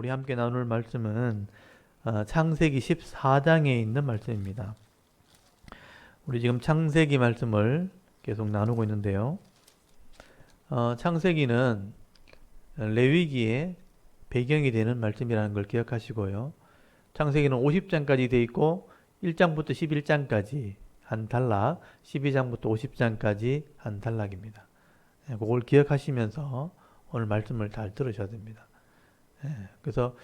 우리 함께 나눌 말씀은 창세기 14장에 있는 말씀입니다. 우리 지금 창세기 말씀을 계속 나누고 있는데요. 창세기는 레위기의 배경이 되는 말씀이라는 걸 기억하시고요. 창세기는 50장까지 되어 있고 1장부터 11장까지 한 단락, 12장부터 50장까지 한 단락입니다. 그걸 기억하시면서 오늘 말씀을 잘 들으셔야 됩니다. 그래서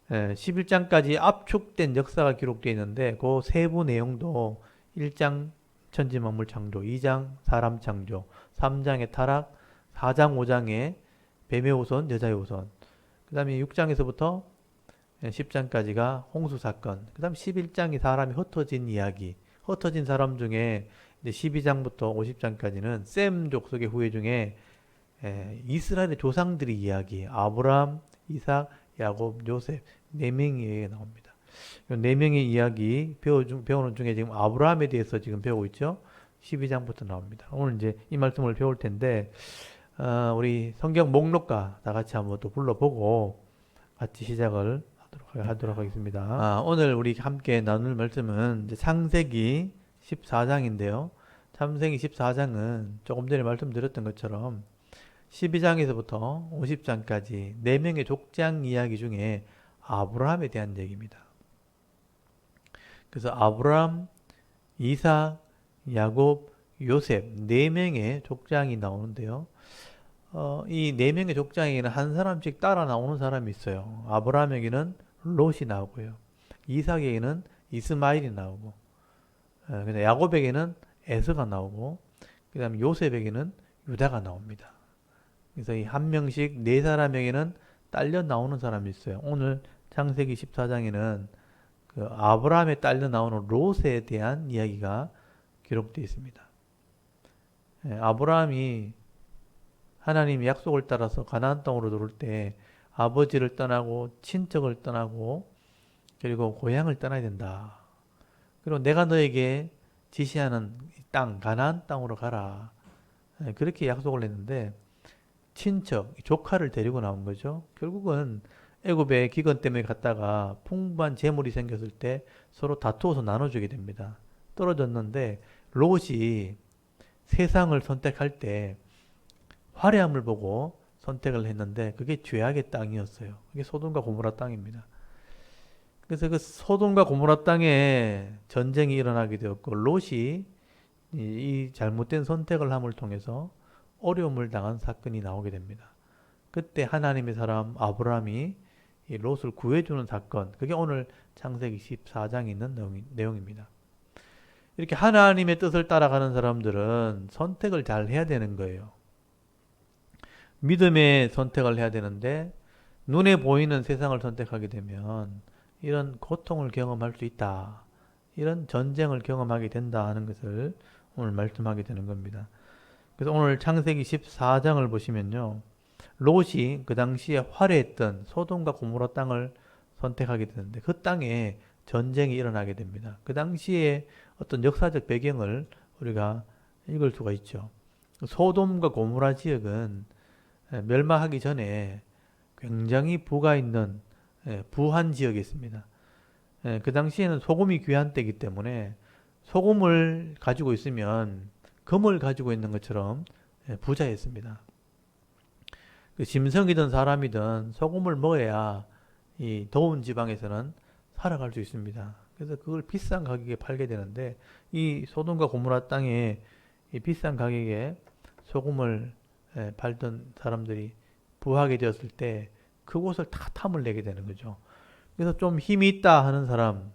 11장까지 압축된 역사가 기록되어 있는데 그 세부 내용도 1장 천지만물 창조, 2장 사람 창조, 3장의 타락, 4장 5장의 뱀의 후손, 여자의 후손, 그 다음에 6장에서부터 10장까지가 홍수 사건, 그 다음 11장이 사람이 흩어진 이야기, 흩어진 사람 중에 이제 12장부터 50장까지는 셈 족속의 후예 중에 이스라엘의 조상들의 이야기, 아브라함, 이삭, 야곱, 요셉 네 명의 이야기가 나옵니다. 네 명의 이야기 배우는 중에 지금 아브라함에 대해서 지금 배우고 있죠. 12장부터 나옵니다. 오늘 이제 이 말씀을 배울 텐데 우리 성경 목록과 다 같이 한번 또 불러보고 같이 시작을 하도록 하겠습니다. 오늘 우리 함께 나눌 말씀은 이제 창세기 14장인데요. 창세기 14장은 조금 전에 말씀드렸던 것처럼 12장에서부터 50장까지 4명의 족장 이야기 중에 아브라함에 대한 얘기입니다. 그래서 아브라함, 이삭, 야곱, 요셉 4명의 족장이 나오는데요. 이 4명의 족장에는 한 사람씩 따라 나오는 사람이 있어요. 아브라함에게는 롯이 나오고요. 이삭에게는 이스마일이 나오고, 야곱에게는 에서가 나오고, 그 다음에 요셉에게는 유다가 나옵니다. 그래서 이 한 명씩 4사람에게는 딸려 나오는 사람이 있어요. 오늘 창세기 14장에는 그 아브라함에 딸려 나오는 롯에 대한 이야기가 기록되어 있습니다. 아브라함이 하나님의 약속을 따라서 가나안 땅으로 들어올 때 아버지를 떠나고 친척을 떠나고 그리고 고향을 떠나야 된다. 그리고 내가 너에게 지시하는 땅 가나안 땅으로 가라. 그렇게 약속을 했는데 친척, 조카를 데리고 나온 거죠. 결국은 애굽의 기근 때문에 갔다가 풍부한 재물이 생겼을 때 서로 다투어서 나눠주게 됩니다. 떨어졌는데 롯이 세상을 선택할 때 화려함을 보고 선택을 했는데 그게 죄악의 땅이었어요. 그게 소돔과 고모라 땅입니다. 그래서 그 소돔과 고모라 땅에 전쟁이 일어나게 되었고 롯이 이 잘못된 선택을 함을 통해서 어려움을 당한 사건이 나오게 됩니다. 그때 하나님의 사람 아브라함이 이 롯을 구해주는 사건, 그게 오늘 창세기 14장에 있는 내용입니다. 이렇게 하나님의 뜻을 따라가는 사람들은 선택을 잘 해야 되는 거예요. 믿음의 선택을 해야 되는데 눈에 보이는 세상을 선택하게 되면 이런 고통을 경험할 수 있다. 이런 전쟁을 경험하게 된다 하는 것을 오늘 말씀하게 되는 겁니다. 그래서 오늘 창세기 14장을 보시면요. 롯이 그 당시에 화려했던 소돔과 고모라 땅을 선택하게 되는데 그 땅에 전쟁이 일어나게 됩니다. 그 당시에 어떤 역사적 배경을 우리가 읽을 수가 있죠. 소돔과 고모라 지역은 멸망하기 전에 굉장히 부가 있는 부한 지역이 있습니다. 그 당시에는 소금이 귀한 때이기 때문에 소금을 가지고 있으면 금을 가지고 있는 것처럼 부자였습니다. 그 짐승이든 사람이든 소금을 먹어야 이 더운 지방에서는 살아갈 수 있습니다. 그래서 그걸 비싼 가격에 팔게 되는데 이 소돔과 고모라 땅에 이 비싼 가격에 소금을 팔던 사람들이 부하게 되었을 때 그곳을 다 탐을 내게 되는 거죠. 그래서 좀 힘이 있다 하는 사람,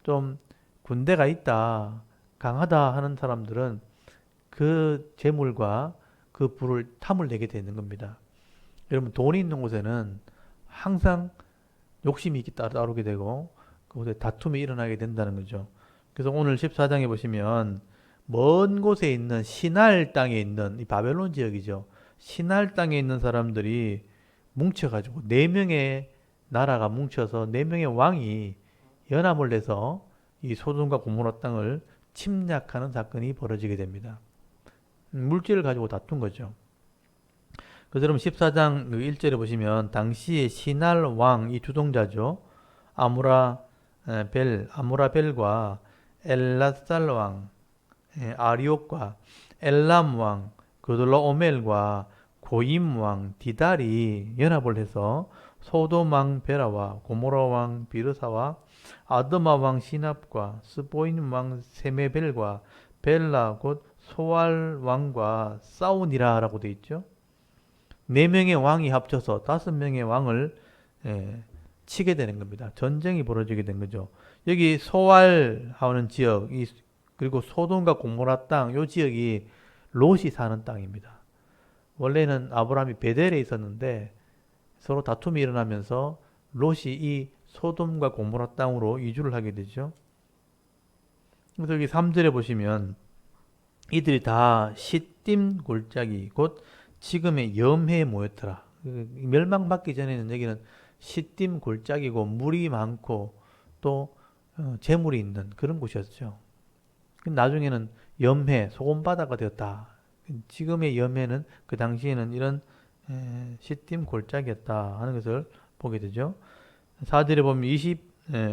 좀 군대가 있다, 강하다 하는 사람들은 그 재물과 그 부를 탐을 내게 되는 겁니다. 여러분 돈이 있는 곳에는 항상 욕심이 따르게 되고 그곳에 다툼이 일어나게 된다는 거죠. 그래서 오늘 14장에 보시면 먼 곳에 있는 시날 땅에 있는 이 바벨론 지역이죠. 시날 땅에 있는 사람들이 뭉쳐가지고 4명의 나라가 뭉쳐서 4명의 왕이 연합을 해서 이 소돔과 고모라 땅을 침략하는 사건이 벌어지게 됩니다. 물질을 가지고 다툰 거죠. 그처럼 14장 1절에 보시면 당시에 시날 왕이 주동자죠. 아무라벨과 엘라살 왕, 아리옥과 엘람 왕, 그돌라오멜과 고임 왕 디달이 연합을 해서 소돔 왕 베라와 고모라 왕 비르사와 아드마 왕 시납과 스보인 왕 세메벨과 벨라 곧 소알 왕과 싸우니라라고 돼 있죠. 네 명의 왕이 합쳐서 다섯 명의 왕을 치게 되는 겁니다. 전쟁이 벌어지게 된 거죠. 여기 소알하는 지역, 그리고 소돔과 고모라 땅, 이 지역이 롯이 사는 땅입니다. 원래는 아브라함이 베델에 있었는데 서로 다툼이 일어나면서 롯이 이 소돔과 고모라 땅으로 이주를 하게 되죠. 그래서 여기 3절에 보시면 이들이 다 시딤 골짜기 곧 지금의 염해에 모였더라. 멸망받기 전에는 여기는 시딤 골짜기고 물이 많고 또 재물이 있는 그런 곳이었죠. 나중에는 염해, 소금바다가 되었다. 지금의 염해는 그 당시에는 이런 시딤 골짜기였다 하는 것을 보게 되죠. 4절에 보면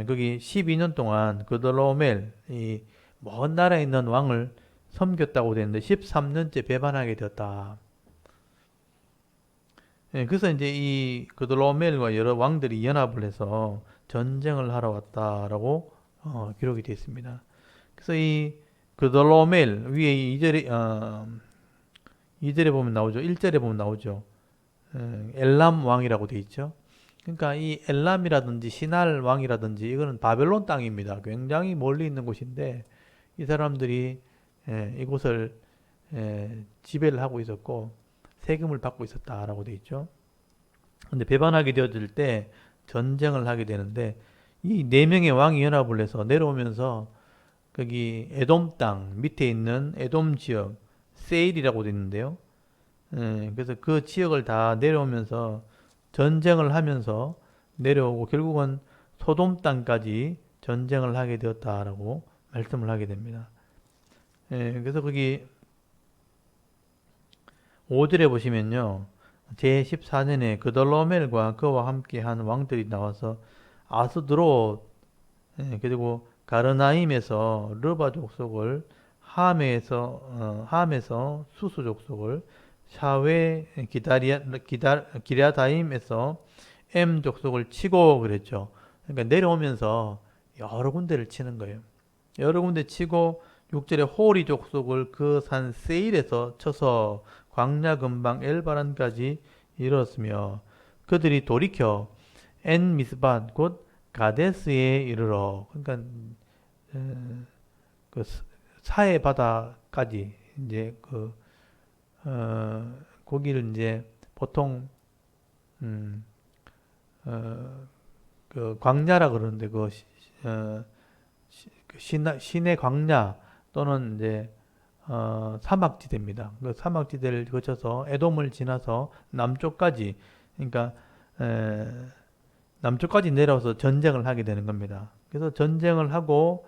거기 12년 동안 그돌로멜 이 먼 나라에 있는 왕을 섬겼다고 되는데 13년째 배반하게 되었다. 그래서 이제 이 그돌로멜과 여러 왕들이 연합을 해서 전쟁을 하러 왔다라고 기록이 되어 있습니다. 그래서 이 그돌로멜 위에 2절에 보면 나오죠. 1절에 보면 나오죠. 엘람 왕이라고 되어 있죠. 그러니까 이 엘람이라든지 시날 왕이라든지 이거는 바벨론 땅입니다. 굉장히 멀리 있는 곳인데 이 사람들이 이곳을 지배를 하고 있었고 세금을 받고 있었다라고 되어 있죠. 근데 배반하게 되어질 때 전쟁을 하게 되는데 이 네 명의 왕이 연합을 해서 내려오면서 거기 에돔 땅 밑에 있는 에돔 지역 세일이라고 되어 있는데요. 그래서 그 지역을 다 내려오면서 전쟁을 하면서 내려오고 결국은 소돔 땅까지 전쟁을 하게 되었다라고 말씀을 하게 됩니다. 그래서 거기 5절에 보시면요. 제14년에 그돌로멜과 그와 함께 한 왕들이 나와서 아스드롯 그리고 가르나임에서 르바 족속을 함에서 수수 족속을 샤웨 기랴다임에서 M 족속을 치고 그랬죠. 그러니까 내려오면서 여러 군데를 치는 거예요. 여러 군데 치고 6절에 호리 족속을 그 산 세일에서 쳐서 광야 근방 엘바란까지 이르렀으며 그들이 돌이켜 엔 미스밭 곧 가데스에 이르러 그러니까 그 사해 바다까지 이제 거기를 이제 보통 그 광야라 그러는데 시내 광야 또는 이제 사막지대입니다. 그 사막지대를 거쳐서 에돔을 지나서 남쪽까지 그러니까 남쪽까지 내려와서 전쟁을 하게 되는 겁니다. 그래서 전쟁을 하고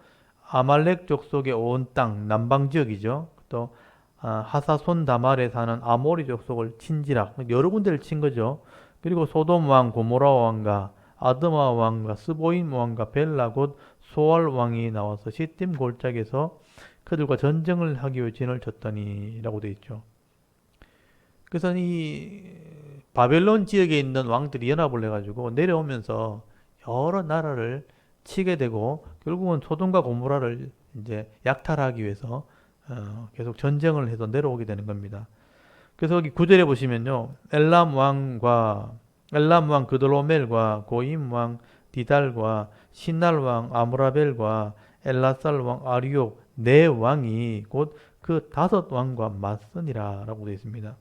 아말렉 족속의 온 땅 남방 지역이죠. 또 하사손 다말에 사는 아모리 족속을 친지라 여러 군데를 친 거죠. 그리고 소돔 왕 고모라 왕과 아드마 왕과 스보임 왕과 벨라 곧 소알 왕이 나와서 시딤 골짜기에서 그들과 전쟁을 하기 위해 진을 쳤더니 라고 되어 있죠. 그래서 이 바벨론 지역에 있는 왕들이 연합을 해가지고 내려오면서 여러 나라를 치게 되고 결국은 소돔과 고모라를 이제 약탈하기 위해서 계속 전쟁을 해서 내려오게 되는 겁니다. 그래서 여기 9절에 보시면요. 엘람 왕 그돌로멜과 고임 왕 디달과 신날 왕 아므라벨과 엘라살 왕 아리옥 네 왕이 곧 그 다섯 왕과 맞서니라 라고 되어 있습니다.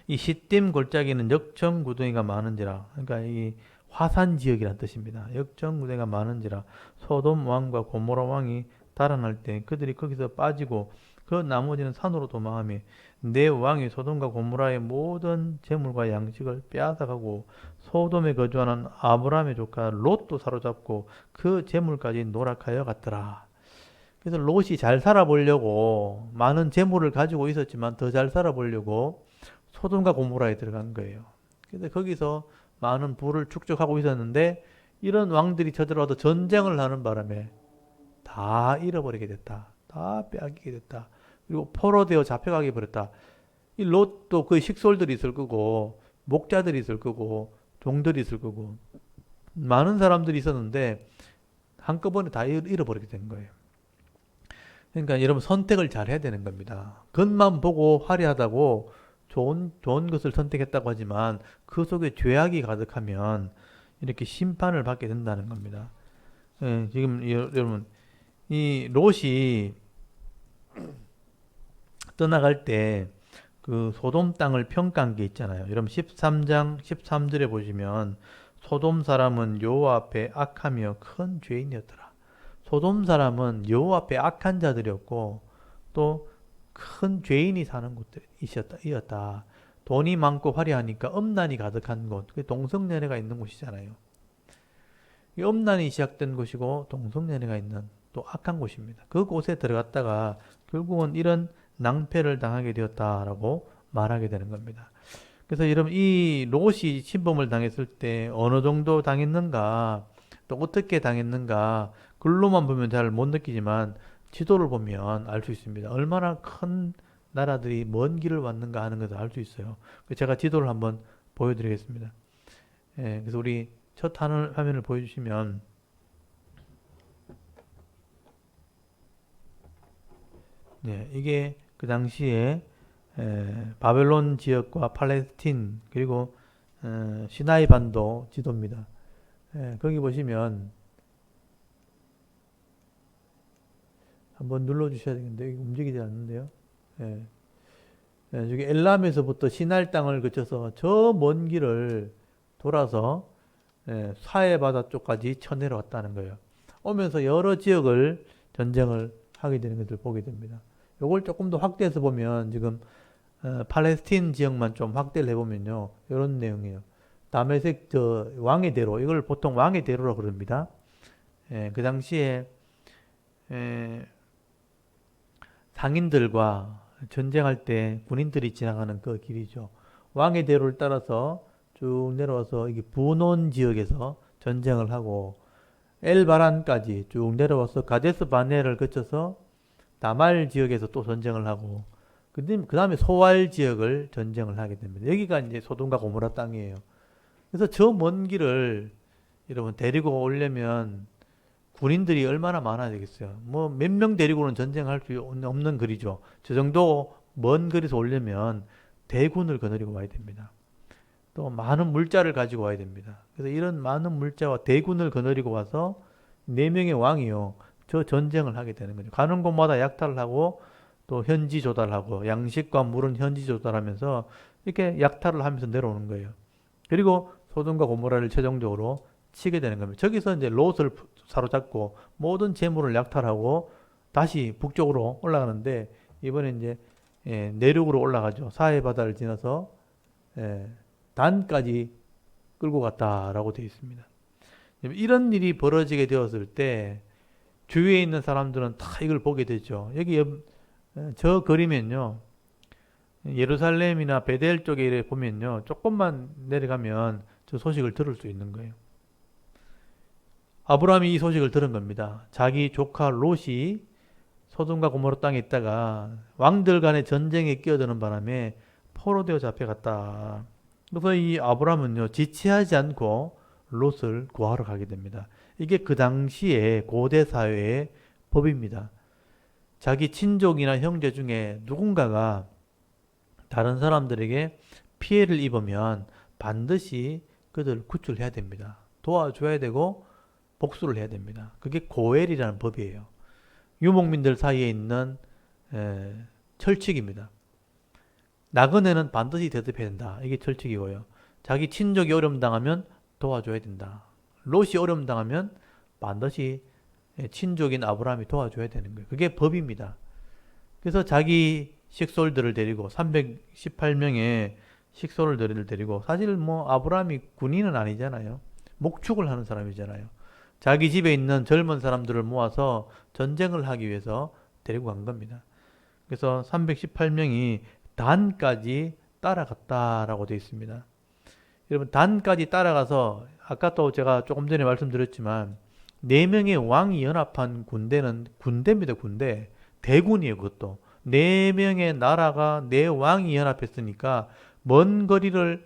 이 시딤 골짜기는 역청구덩이가 많은지라 그러니까 이 화산 지역이란 뜻입니다. 역청구덩이가 많은지라 소돔 왕과 고모라 왕이 달아날 때 그들이 거기서 빠지고 그 나머지는 산으로 도망하며 네 왕이 소돔과 고모라의 모든 재물과 양식을 빼앗아가고 소돔에 거주하는 아브라함의 조카 롯도 사로잡고 그 재물까지 노락하여 갔더라. 그래서 롯이 잘 살아보려고 많은 재물을 가지고 있었지만 더 잘 살아보려고 소돔과 고모라에 들어간 거예요. 근데 거기서 많은 부를 축적하고 있었는데 이런 왕들이 쳐들어와서 전쟁을 하는 바람에 다 잃어버리게 됐다. 다 빼앗기게 됐다. 그리고 포로되어 잡혀가게 버렸다. 이 롯도 그 식솔들이 있을 거고 목자들이 있을 거고 종들이 있을 거고 많은 사람들이 있었는데 한꺼번에 다 잃어버리게 된 거예요. 그러니까 여러분 선택을 잘 해야 되는 겁니다. 겉만 보고 화려하다고 좋은 것을 선택했다고 하지만 그 속에 죄악이 가득하면 이렇게 심판을 받게 된다는 겁니다. 예, 지금 여러분 이 롯이 떠나갈 때 그 소돔 땅을 평가한 게 있잖아요. 여러분 13장 13절에 보시면 소돔 사람은 여호와 앞에 악하며 큰 죄인이었더라. 소돔 사람은 여호와 앞에 악한 자들이었고 또 큰 죄인이 사는 곳이었다. 돈이 많고 화려하니까 음란이 가득한 곳, 그 동성연애가 있는 곳이잖아요. 이 음란이 시작된 곳이고 동성연애가 있는 또 악한 곳입니다. 그곳에 들어갔다가 결국은 이런 낭패를 당하게 되었다라고 말하게 되는 겁니다. 그래서 여러분 이 롯이 침범을 당했을 때 어느 정도 당했는가 또 어떻게 당했는가 글로만 보면 잘 못 느끼지만 지도를 보면 알 수 있습니다. 얼마나 큰 나라들이 먼 길을 왔는가 하는 것을 알 수 있어요. 제가 지도를 한번 보여드리겠습니다. 예, 그래서 우리 첫 화면을 보여주시면 네, 이게 그 당시에 바벨론 지역과 팔레스틴 그리고 시나이 반도 지도입니다. 거기 보시면 한번 눌러주셔야 되겠는데 이게 움직이지 않는데요. 여기 엘람에서부터 시날 땅을 거쳐서 저 먼 길을 돌아서 사해 바다 쪽까지 쳐내려왔다는 거예요. 오면서 여러 지역을 전쟁을 하게 되는 것을 보게 됩니다. 요걸 조금 더 확대해서 보면 지금 팔레스틴 지역만 좀 확대를 해보면요. 이런 내용이에요. 다메섹 저 왕의 대로 이걸 보통 왕의 대로라고 그럽니다. 그 당시에 상인들과 전쟁할 때 군인들이 지나가는 그 길이죠. 왕의 대로를 따라서 쭉 내려와서 이게 분온 지역에서 전쟁을 하고 엘바란까지 쭉 내려와서 가데스 바네를 거쳐서 다말 지역에서 또 전쟁을 하고 그 다음에 소알 지역을 전쟁을 하게 됩니다. 여기가 이제 소돔과 고모라 땅이에요. 그래서 저 먼 길을 여러분 데리고 오려면 군인들이 얼마나 많아야 되겠어요. 뭐 몇 명 데리고는 전쟁할 수 없는 거리죠. 저 정도 먼 거리에서 오려면 대군을 거느리고 와야 됩니다. 또 많은 물자를 가지고 와야 됩니다. 그래서 이런 많은 물자와 대군을 거느리고 와서 4명의 왕이요. 저 전쟁을 하게 되는 거죠. 가는 곳마다 약탈을 하고 또 현지 조달하고 양식과 물은 현지 조달하면서 이렇게 약탈을 하면서 내려오는 거예요. 그리고 소돔과 고모라를 최종적으로 치게 되는 겁니다. 저기서 이제 롯을 사로잡고 모든 재물을 약탈하고 다시 북쪽으로 올라가는데 이번에 이제 내륙으로 올라가죠. 사해 바다를 지나서 단까지 끌고 갔다라고 되어 있습니다. 이런 일이 벌어지게 되었을 때 주위에 있는 사람들은 다 이걸 보게 되죠. 여기 저 그림엔요. 예루살렘이나 베델 쪽에 보면요. 조금만 내려가면 저 소식을 들을 수 있는 거예요. 아브라함이 이 소식을 들은 겁니다. 자기 조카 롯이 소돔과 고모라 땅에 있다가 왕들 간의 전쟁에 끼어드는 바람에 포로되어 잡혀갔다. 그래서 이 아브라함은요. 지체하지 않고 롯을 구하러 가게 됩니다. 이게 그 당시에 고대 사회의 법입니다. 자기 친족이나 형제 중에 누군가가 다른 사람들에게 피해를 입으면 반드시 그들을 구출해야 됩니다. 도와줘야 되고 복수를 해야 됩니다. 그게 고엘이라는 법이에요. 유목민들 사이에 있는 철칙입니다. 나그네는 반드시 대접해야 된다. 이게 철칙이고요. 자기 친족이 어려움 당하면 도와줘야 된다. 롯이 어려움 당하면 반드시 친족인 아브라함이 도와줘야 되는 거예요. 그게 법입니다. 그래서 자기 식솔들을 데리고 318명의 식솔들을 데리고 사실 뭐 아브라함이 군인은 아니잖아요. 목축을 하는 사람이잖아요. 자기 집에 있는 젊은 사람들을 모아서 전쟁을 하기 위해서 데리고 간 겁니다. 그래서 318명이 단까지 따라갔다라고 되어 있습니다. 여러분 단까지 따라가서 아까 또 제가 조금 전에 말씀드렸지만 네 명의 왕이 연합한 군대는 군대입니다. 군대. 대군이에요. 그것도. 네 명의 나라가 네 왕이 연합했으니까 먼 거리를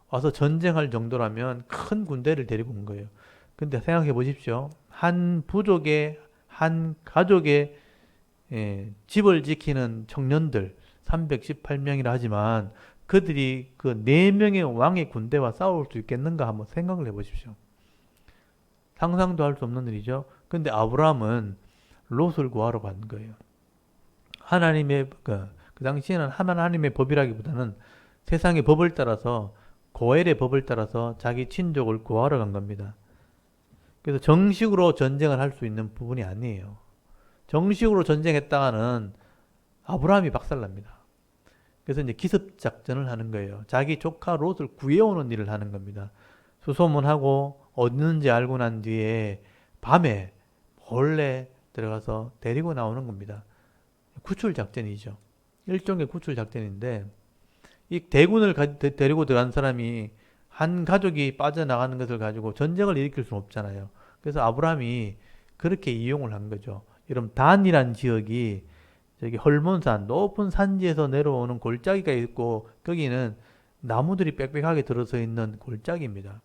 와서 전쟁할 정도라면 큰 군대를 데리고 온 거예요. 근데 생각해 보십시오. 한 부족의 한 가족의 집을 지키는 청년들 318명이라 하지만 그들이 그 네 명의 왕의 군대와 싸울 수 있겠는가 한번 생각을 해 보십시오. 상상도 할 수 없는 일이죠. 근데 아브라함은 롯을 구하러 간 거예요. 하나님의 그 당시에는 하나님의 법이라기보다는 세상의 법을 따라서 고엘의 법을 따라서 자기 친족을 구하러 간 겁니다. 그래서 정식으로 전쟁을 할 수 있는 부분이 아니에요. 정식으로 전쟁했다가는 아브라함이 박살납니다. 그래서 이제 기습 작전을 하는 거예요. 자기 조카 롯을 구해오는 일을 하는 겁니다. 수소문하고 어딘지 알고 난 뒤에 밤에 몰래 들어가서 데리고 나오는 겁니다. 구출 작전이죠. 일종의 구출 작전인데 이 대군을 데리고 들어간 사람이 한 가족이 빠져나가는 것을 가지고 전쟁을 일으킬 수는 없잖아요. 그래서 아브라함이 그렇게 이용을 한 거죠. 여러분 단이란 지역이 저기 헐몬산 높은 산지에서 내려오는 골짜기가 있고 거기는 나무들이 빽빽하게 들어서 있는 골짜기입니다.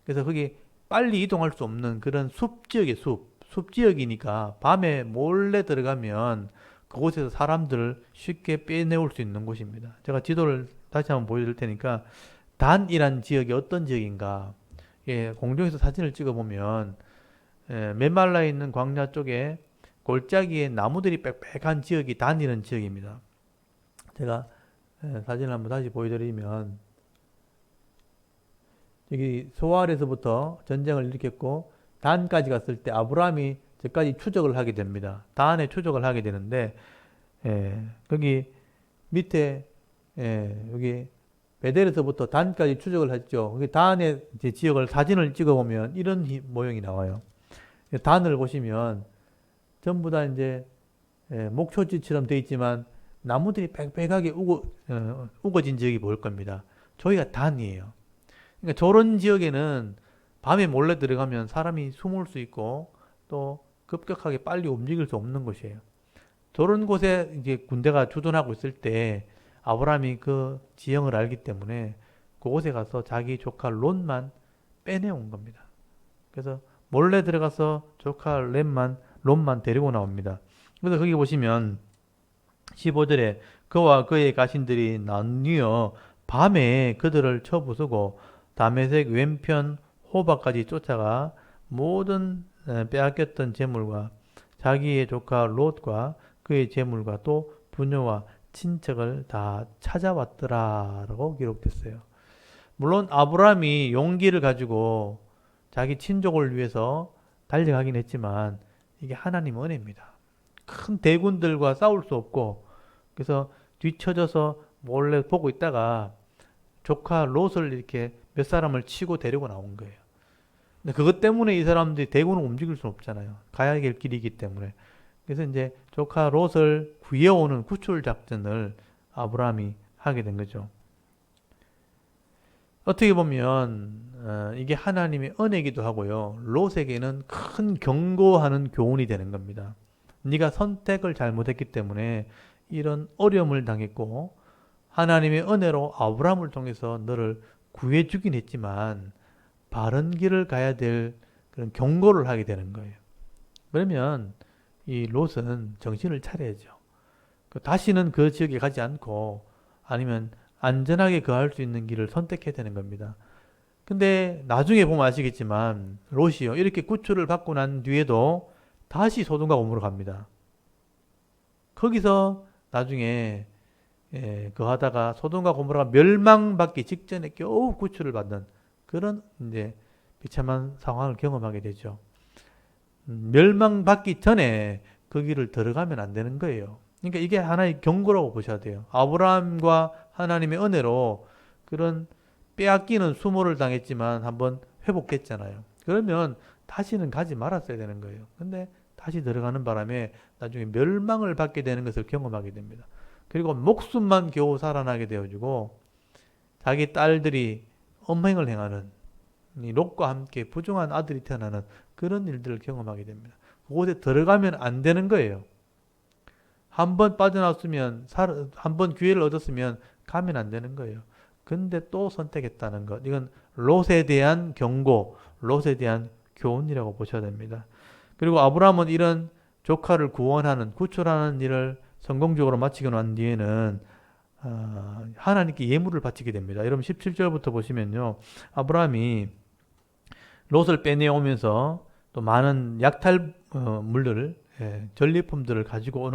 그래서 거기 빨리 이동할 수 없는 그런 숲 지역의 숲 지역이니까 밤에 몰래 들어가면 그곳에서 사람들을 쉽게 빼내올 수 있는 곳입니다. 제가 지도를 다시 한번 보여드릴 테니까 단이란 지역이 어떤 지역인가 공중에서 사진을 찍어보면 메말라 있는 광야 쪽에 골짜기에 나무들이 빽빽한 지역이 단이라는 지역입니다. 제가 사진을 한번 다시 보여드리면 여기 소알에서부터 전쟁을 일으켰고 단까지 갔을 때 아브라함이 저까지 추적을 하게 됩니다. 단에 추적을 하게 되는데 거기 밑에 여기 베델에서부터 단까지 추적을 했죠. 거기 단의 지역을 사진을 찍어보면 이런 모형이 나와요. 단을 보시면 전부 다 이제 목초지처럼 되어 있지만 나무들이 빽빽하게 우거진 지역이 보일 겁니다. 저희가 단이에요. 그러니까 저런 지역에는 밤에 몰래 들어가면 사람이 숨을 수 있고 또 급격하게 빨리 움직일 수 없는 곳이에요. 저런 곳에 이제 군대가 주둔하고 있을 때 아브라함이 그 지형을 알기 때문에 그곳에 가서 자기 조카 롯만 빼내온 겁니다. 그래서 몰래 들어가서 조카 롯만 데리고 나옵니다. 그래서 거기 보시면 15절에 그와 그의 가신들이 나뉘어 밤에 그들을 쳐부수고 다메섹 왼편 호바까지 쫓아가 모든 빼앗겼던 재물과 자기의 조카 롯과 그의 재물과 또 부녀와 친척을 다 찾아왔더라라고 기록됐어요. 물론 아브라함이 용기를 가지고 자기 친족을 위해서 달려가긴 했지만 이게 하나님 은혜입니다. 큰 대군들과 싸울 수 없고 그래서 뒤쳐져서 몰래 보고 있다가 조카 롯을 이렇게 몇 사람을 치고 데리고 나온 거예요. 근데 그것 때문에 이 사람들이 대군을 움직일 수는 없잖아요. 가야 될 길이기 때문에. 그래서 이제 조카 롯을 구해오는 구출 작전을 아브라함이 하게 된 거죠. 어떻게 보면 이게 하나님의 은혜이기도 하고요. 롯에게는 큰 경고하는 교훈이 되는 겁니다. 네가 선택을 잘못했기 때문에 이런 어려움을 당했고 하나님의 은혜로 아브라함을 통해서 너를 구해주긴 했지만 바른 길을 가야 될 그런 경고를 하게 되는 거예요. 그러면 이 롯은 정신을 차려야죠. 다시는 그 지역에 가지 않고 아니면 안전하게 거할 수 있는 길을 선택해야 되는 겁니다. 근데 나중에 보면 아시겠지만 롯이요 이렇게 구출을 받고 난 뒤에도 다시 소돔과 고모로 갑니다. 거기서 나중에 거하다가 소돔과 고모라가 멸망받기 직전에 겨우 구출을 받는 그런 이제 비참한 상황을 경험하게 되죠. 멸망받기 전에 그 길을 들어가면 안 되는 거예요. 그러니까 이게 하나의 경고라고 보셔야 돼요. 아브라함과 하나님의 은혜로 그런 빼앗기는 수모를 당했지만 한번 회복됐잖아요. 그러면 다시는 가지 말았어야 되는 거예요. 근데 다시 들어가는 바람에 나중에 멸망을 받게 되는 것을 경험하게 됩니다. 그리고 목숨만 겨우 살아나게 되어지고 자기 딸들이 음행을 행하는 이 롯과 함께 부정한 아들이 태어나는 그런 일들을 경험하게 됩니다. 그곳에 들어가면 안 되는 거예요. 한 번 빠져나왔으면 한 번 기회를 얻었으면 가면 안 되는 거예요. 근데 또 선택했다는 것. 이건 롯에 대한 경고, 롯에 대한 교훈이라고 보셔야 됩니다. 그리고 아브라함은 이런 조카를 구원하는, 구출하는 일을 성공적으로 마치고 난 뒤에는 하나님께 예물을 바치게 됩니다. 여러분 17절부터 보시면요. 아브라함이 롯을 빼내오면서 또 많은 약탈 물들을 전리품들을 가지고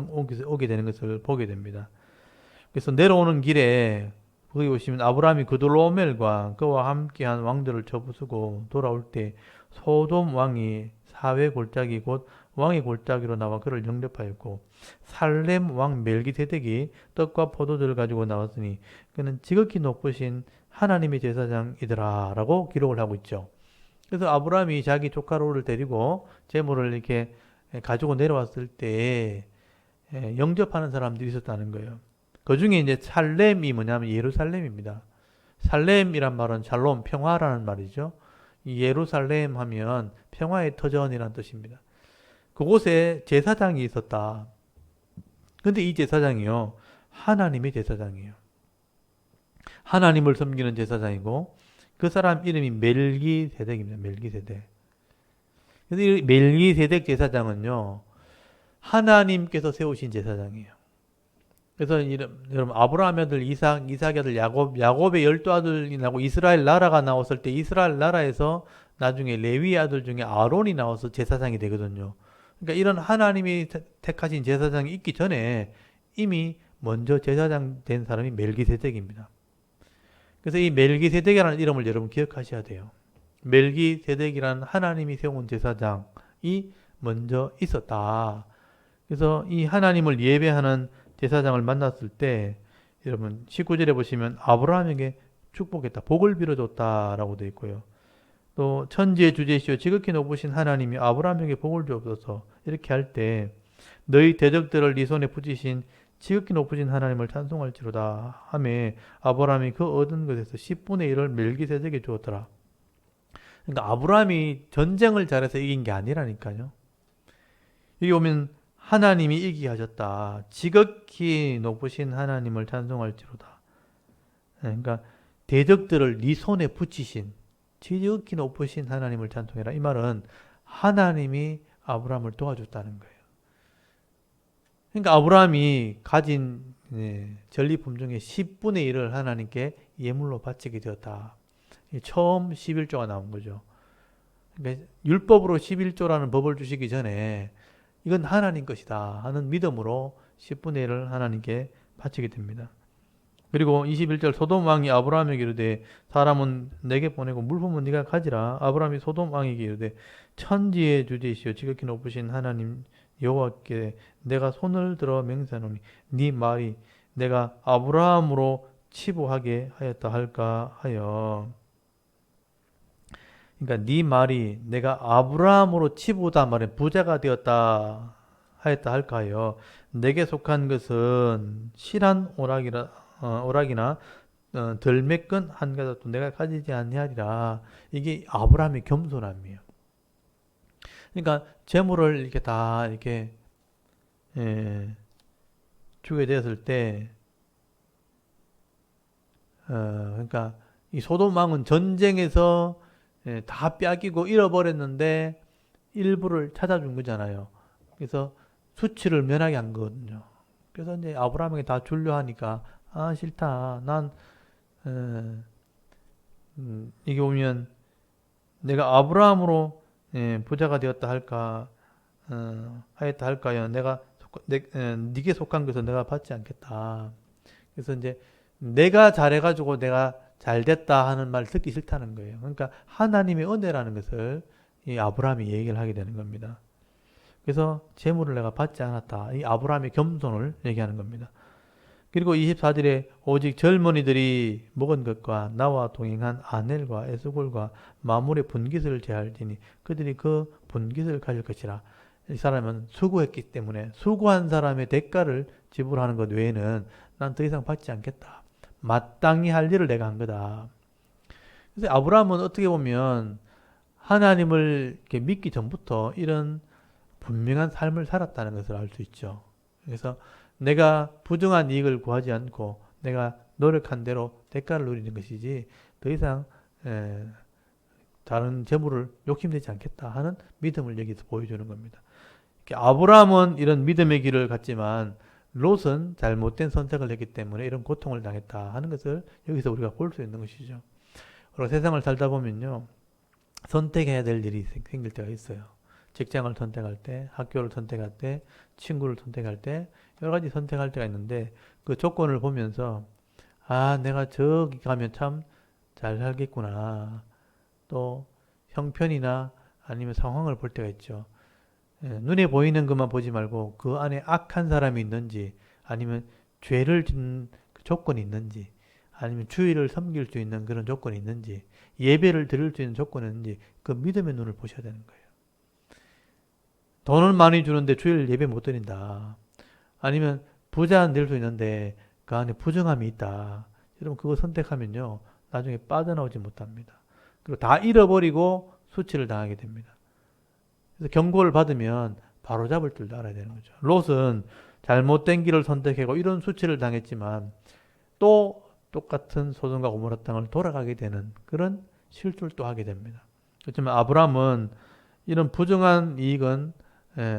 오게 되는 것을 보게 됩니다. 그래서 내려오는 길에 거기 보시면 아브라함이 그돌로오멜과 그와 함께한 왕들을 쳐부수고 돌아올 때 소돔 왕이 사회 골짜기 곧 왕의 골짜기로 나와 그를 영접하였고 살렘 왕 멜기세덱이 떡과 포도주를 가지고 나왔으니 그는 지극히 높으신 하나님의 제사장이더라 라고 기록을 하고 있죠. 그래서 아브라함이 자기 조카 롯을 데리고 제물을 이렇게 가지고 내려왔을 때 영접하는 사람들이 있었다는 거예요. 그 중에 이제 살렘이 뭐냐면 예루살렘입니다. 살렘이란 말은 샬롬, 평화라는 말이죠. 이 예루살렘 하면 평화의 터전이라는 뜻입니다. 그곳에 제사장이 있었다. 근데 이 제사장이요, 하나님의 제사장이에요. 하나님을 섬기는 제사장이고, 그 사람 이름이 멜기세덱입니다. 멜기세덱. 그래서 이 멜기세덱 제사장은요, 하나님께서 세우신 제사장이에요. 그래서 여러분 아브라함의 아들 이삭, 이삭의 아들 야곱, 야곱의 12아들이 나고 이스라엘 나라가 나왔을 때 이스라엘 나라에서 나중에 레위의 아들 중에 아론이 나와서 제사장이 되거든요. 그러니까 이런 하나님이 택하신 제사장이 있기 전에 이미 먼저 제사장 된 사람이 멜기세덱입니다. 그래서 이 멜기세덱이라는 이름을 여러분 기억하셔야 돼요. 멜기세덱이라는 하나님이 세운 제사장이 먼저 있었다. 그래서 이 하나님을 예배하는 제사장을 만났을 때 여러분 19절에 보시면 아브라함에게 축복했다. 복을 빌어줬다라고 되어 있고요. 또 천지의 주제시오 지극히 높으신 하나님이 아브라함에게 복을 주옵소서 이렇게 할 때 너희 대적들을 네 손에 붙이신 지극히 높으신 하나님을 찬송할지로다 하며 아브라함이 그 얻은 것에서 10분의 1을 멜기세덱에게 주었더라. 그러니까 아브라함이 전쟁을 잘해서 이긴 게 아니라니까요. 여기 오면 하나님이 이기게 하셨다. 지극히 높으신 하나님을 찬송할지로다. 그러니까 대적들을 네 손에 붙이신 지극히 높으신 하나님을 찬송해라. 이 말은 하나님이 아브라함을 도와줬다는 거예요. 그러니까 아브라함이 가진 전리품 중에 10분의 1을 하나님께 예물로 바치게 되었다. 처음 11조가 나온 거죠. 그러니까 율법으로 11조라는 법을 주시기 전에 이건 하나님 것이다 하는 믿음으로 10분의 1을 하나님께 바치게 됩니다. 그리고 21절 소돔 왕이 아브라함에게 이르되 사람은 내게 보내고 물품은 네가 가지라. 아브라함이 소돔 왕에게 이르되 천지의 주제이시여 지극히 높으신 하나님 여호와께 내가 손을 들어 맹세하노니 네 말이 내가 아브라함으로 치부하게 하였다 할까 하여. 그러니까 네 말이 내가 아브라함으로 치부다 말에 부자가 되었다 하였다 할까 하여. 내게 속한 것은 실한 오락이나 덜 매끈 한 가닥도 내가 가지지 아니하리라. 이게 아브라함의 겸손함이에요. 그러니까 재물을 이렇게 다 이렇게 주게 되었을 때, 그러니까 이 소돔 왕은 전쟁에서 다 빼앗기고 잃어버렸는데 일부를 찾아준 거잖아요. 그래서 수치를 면하게 한 거거든요. 그래서 이제 아브라함에게 다 주려 하니까 아 싫다. 난 이게 보면 내가 아브라함으로 부자가 되었다 할까 하였다 할까요? 네게 속한 것은 내가 받지 않겠다. 그래서 이제 내가 잘해가지고 내가 잘됐다 하는 말 듣기 싫다는 거예요. 그러니까 하나님의 은혜라는 것을 이 아브라함이 얘기를 하게 되는 겁니다. 그래서 재물을 내가 받지 않았다. 이 아브라함의 겸손을 얘기하는 겁니다. 그리고 24절에 오직 젊은이들이 먹은 것과 나와 동행한 아넬과 에스골과 마물의 분깃을 제할지니 그들이 그 분깃을 가질 것이라. 이 사람은 수고했기 때문에 수고한 사람의 대가를 지불하는 것 외에는 난 더 이상 받지 않겠다. 마땅히 할 일을 내가 한 거다. 그래서 아브라함은 어떻게 보면 하나님을 이렇게 믿기 전부터 이런 분명한 삶을 살았다는 것을 알 수 있죠. 그래서 내가 부정한 이익을 구하지 않고 내가 노력한 대로 대가를 누리는 것이지 더 이상 다른 재물을 욕심내지 않겠다 하는 믿음을 여기서 보여주는 겁니다. 아브라함은 이런 믿음의 길을 갔지만 롯은 잘못된 선택을 했기 때문에 이런 고통을 당했다 하는 것을 여기서 우리가 볼 수 있는 것이죠. 그리고 세상을 살다 보면요, 선택해야 될 일이 생길 때가 있어요. 직장을 선택할 때, 학교를 선택할 때, 친구를 선택할 때, 여러 가지 선택할 때가 있는데 그 조건을 보면서 아, 내가 저기 가면 참 잘 살겠구나. 또 형편이나 아니면 상황을 볼 때가 있죠. 눈에 보이는 것만 보지 말고 그 안에 악한 사람이 있는지 아니면 죄를 짓는 그 조건이 있는지 아니면 주의를 섬길 수 있는 그런 조건이 있는지 예배를 드릴 수 있는 조건이 있는지 그 믿음의 눈을 보셔야 되는 거예요. 돈을 많이 주는데 주일 예배 못 드린다. 아니면 부자 될 수 있는데 그 안에 부정함이 있다. 여러분 그거 선택하면요. 나중에 빠져나오지 못합니다. 그리고 다 잃어버리고 수치를 당하게 됩니다. 그래서 경고를 받으면 바로 잡을 줄도 알아야 되는 거죠. 롯은 잘못된 길을 선택하고 이런 수치를 당했지만 또 똑같은 소돔과 고모라 땅을 돌아가게 되는 그런 실수를 또 하게 됩니다. 그렇지만 아브라함은 이런 부정한 이익은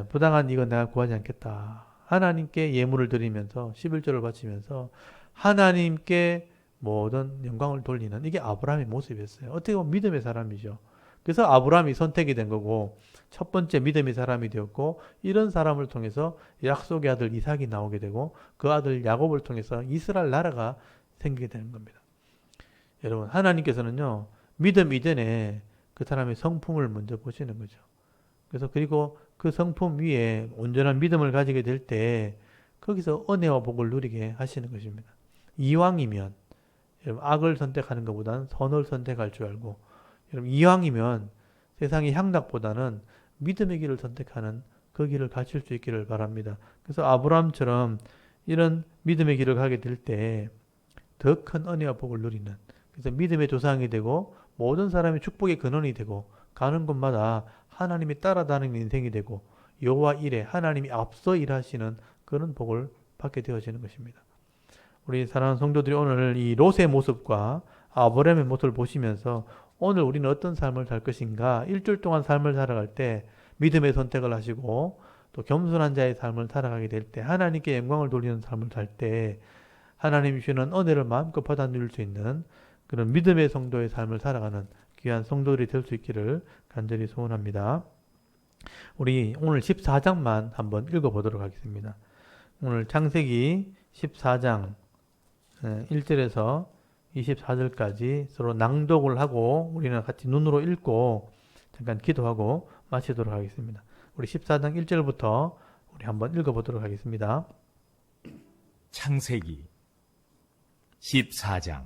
부당한 이익은 내가 구하지 않겠다. 하나님께 예물을 드리면서 11조를 바치면서 하나님께 모든 영광을 돌리는 이게 아브라함의 모습이었어요. 어떻게 보면 믿음의 사람이죠. 그래서 아브라함이 선택이 된 거고 첫 번째 믿음의 사람이 되었고 이런 사람을 통해서 약속의 아들 이삭이 나오게 되고 그 아들 야곱을 통해서 이스라엘 나라가 생기게 되는 겁니다. 여러분 하나님께서는요 믿음 이전에 그 사람의 성품을 먼저 보시는 거죠. 그래서 그리고 그 성품 위에 온전한 믿음을 가지게 될 때 거기서 은혜와 복을 누리게 하시는 것입니다. 이왕이면 여러분 악을 선택하는 것보다는 선을 선택할 줄 알고 여러분 이왕이면 세상의 향락보다는 믿음의 길을 선택하는 그 길을 가실 수 있기를 바랍니다. 그래서 아브라함처럼 이런 믿음의 길을 가게 될 때 더 큰 은혜와 복을 누리는 그래서 믿음의 조상이 되고 모든 사람이 축복의 근원이 되고 가는 곳마다 하나님이 따라다니는 인생이 되고 여호와 일에 하나님이 앞서 일하시는 그런 복을 받게 되어지는 것입니다. 우리 사랑하는 성도들이 오늘 이 롯의 모습과 아브라함의 모습을 보시면서 오늘 우리는 어떤 삶을 살 것인가 일주일 동안 삶을 살아갈 때 믿음의 선택을 하시고 또 겸손한 자의 삶을 살아가게 될 때 하나님께 영광을 돌리는 삶을 살 때 하나님이 주시는 은혜를 마음껏 받아 누릴 수 있는 그런 믿음의 성도의 삶을 살아가는 귀한 성도들이 될 수 있기를 간절히 소원합니다. 우리 오늘 14장만 한번 읽어보도록 하겠습니다. 오늘 창세기 14장 1절에서 24절까지 서로 낭독을 하고 우리는 같이 눈으로 읽고 잠깐 기도하고 마치도록 하겠습니다. 우리 14장 1절부터 우리 한번 읽어보도록 하겠습니다. 창세기 14장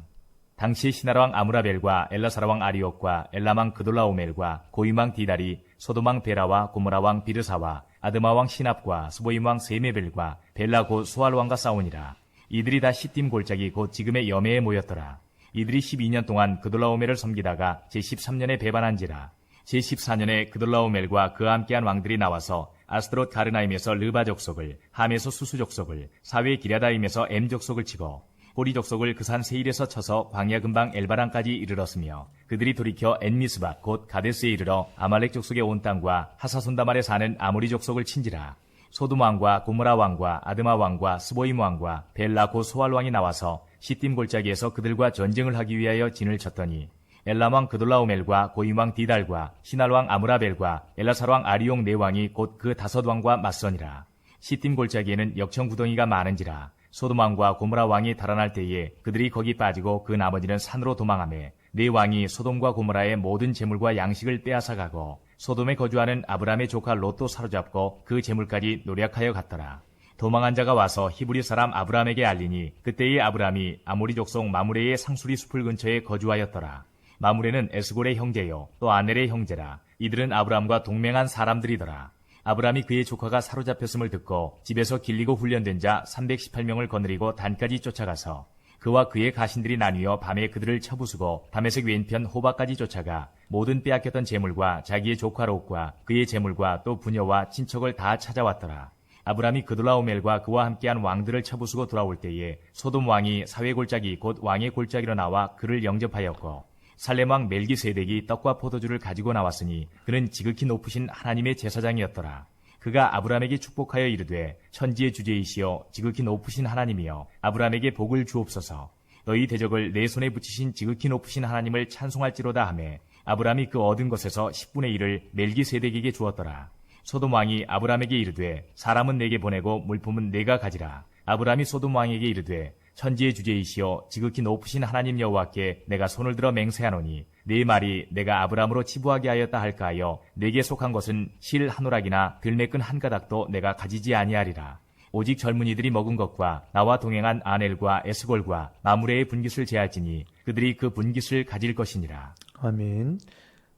당시 시나라왕 아므라벨과 엘라사라왕 아리옥과 엘람왕 그돌라오멜과 고임왕 디달이 소돔왕 베라와 고모라왕 비르사와 아드마왕 시납과 스보임왕 세메벨과 벨라 곧 수알왕과 싸우니라. 이들이 다 시딤 골짜기 곧 지금의 여매에 모였더라. 이들이 12년 동안 그돌라오멜을 섬기다가 제13년에 배반한지라. 제14년에 그돌라오멜과 그와 함께한 왕들이 나와서 아스드롯 가르나임에서 르바 족속을, 함에서 수수 족속을, 사외 기랴다임에서 엠 족속을 치고 호리 족속을 그 산 세일에서 쳐서 광야 근방 엘바란까지 이르렀으며 그들이 돌이켜 엔미스바 곧 가데스에 이르러 아말렉 족속의 온 땅과 하사손다말에 사는 아모리 족속을 친지라. 소돔 왕과 고모라 왕과 아드마 왕과 스보임 왕과 벨라 곧 소알 왕이 나와서 시딤 골짜기에서 그들과 전쟁을 하기 위하여 진을 쳤더니 엘람 왕 그돌라오멜과 고임 왕 디달과 시날 왕 아므라벨과 엘라살 왕 아리용 네 왕이 곧 그 5 왕과 맞서니라. 시딤 골짜기에는 역청 구덩이가 많은지라. 소돔 왕과 고모라 왕이 달아날 때에 그들이 거기 빠지고 그 나머지는 산으로 도망하매 네 왕이 소돔과 고모라의 모든 재물과 양식을 빼앗아 가고 소돔에 거주하는 아브람의 조카 롯도 사로잡고 그 재물까지 노략하여 갔더라. 도망한 자가 와서 히브리 사람 아브람에게 알리니 그때의 아브람이 아모리 족속 마므레의 상수리 숲을 근처에 거주하였더라. 마므레는 에스골의 형제요 또 아넬의 형제라. 이들은 아브람과 동맹한 사람들이더라. 아브라함이 그의 조카가 사로잡혔음을 듣고 집에서 길리고 훈련된 자 318명을 거느리고 단까지 쫓아가서 그와 그의 가신들이 나뉘어 밤에 그들을 쳐부수고 다메섹 왼편 호바까지 쫓아가 모든 빼앗겼던 재물과 자기의 조카 롯과 그의 재물과 또 부녀와 친척을 다 찾아왔더라. 아브라함이 그돌라오멜과 그와 함께한 왕들을 쳐부수고 돌아올 때에 소돔 왕이 사회 골짜기 곧 왕의 골짜기로 나와 그를 영접하였고 살렘 왕 멜기세덱이 떡과 포도주를 가지고 나왔으니 그는 지극히 높으신 하나님의 제사장이었더라. 그가 아브라함에게 축복하여 이르되 천지의 주제이시여 지극히 높으신 하나님이여 아브라함에게 복을 주옵소서. 너희 대적을 내 손에 붙이신 지극히 높으신 하나님을 찬송할지로다 하매 아브라함이 그 얻은 것에서 10분의 1을 멜기세덱에게 주었더라. 소돔 왕이 아브라함에게 이르되 사람은 내게 보내고 물품은 내가 가지라. 아브라함이 소돔 왕에게 이르되 천지의 주제이시여 지극히 높으신 하나님 여호와께 내가 손을 들어 맹세하노니 네 말이 내가 아브라함으로 치부하게 하였다 할까 하여 내게 속한 것은 실 한 오락이나 들매끈 한 가닥도 내가 가지지 아니하리라. 오직 젊은이들이 먹은 것과 나와 동행한 아넬과 에스골과 마므레의 분깃을 제할지니 그들이 그 분깃을 가질 것이니라. 아멘.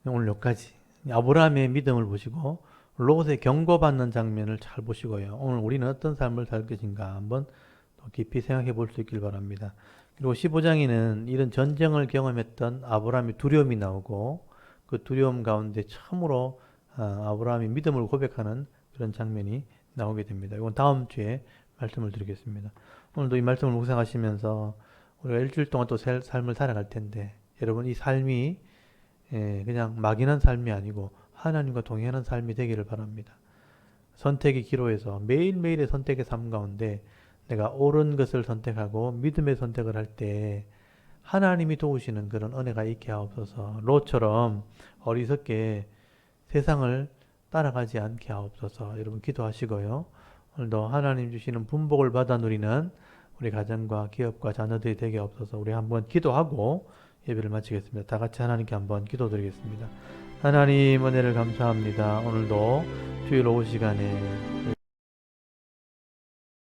오늘 여기까지. 아브라함의 믿음을 보시고 롯의 경고받는 장면을 잘 보시고요. 오늘 우리는 어떤 삶을 살 것인가 한번 더 깊이 생각해 볼 수 있길 바랍니다. 그리고 15장에는 이런 전쟁을 경험했던 아브라함의 두려움이 나오고 그 두려움 가운데 처음으로 아브라함이 믿음을 고백하는 그런 장면이 나오게 됩니다. 이건 다음 주에 말씀을 드리겠습니다. 오늘도 이 말씀을 묵상하시면서 우리가 일주일 동안 또 삶을 살아갈 텐데 여러분 이 삶이 그냥 막연한 삶이 아니고 하나님과 동행하는 삶이 되기를 바랍니다. 선택의 기로에서 매일매일의 선택의 삶 가운데 내가 옳은 것을 선택하고 믿음의 선택을 할 때 하나님이 도우시는 그런 은혜가 있게 하옵소서. 롯처럼 어리석게 세상을 따라가지 않게 하옵소서. 여러분 기도하시고요. 오늘도 하나님 주시는 분복을 받아 누리는 우리 가정과 기업과 자녀들이 되게 하옵소서. 우리 한번 기도하고 예배를 마치겠습니다. 다 같이 하나님께 한번 기도드리겠습니다. 하나님 은혜를 감사합니다. 오늘도 주일 오후 시간에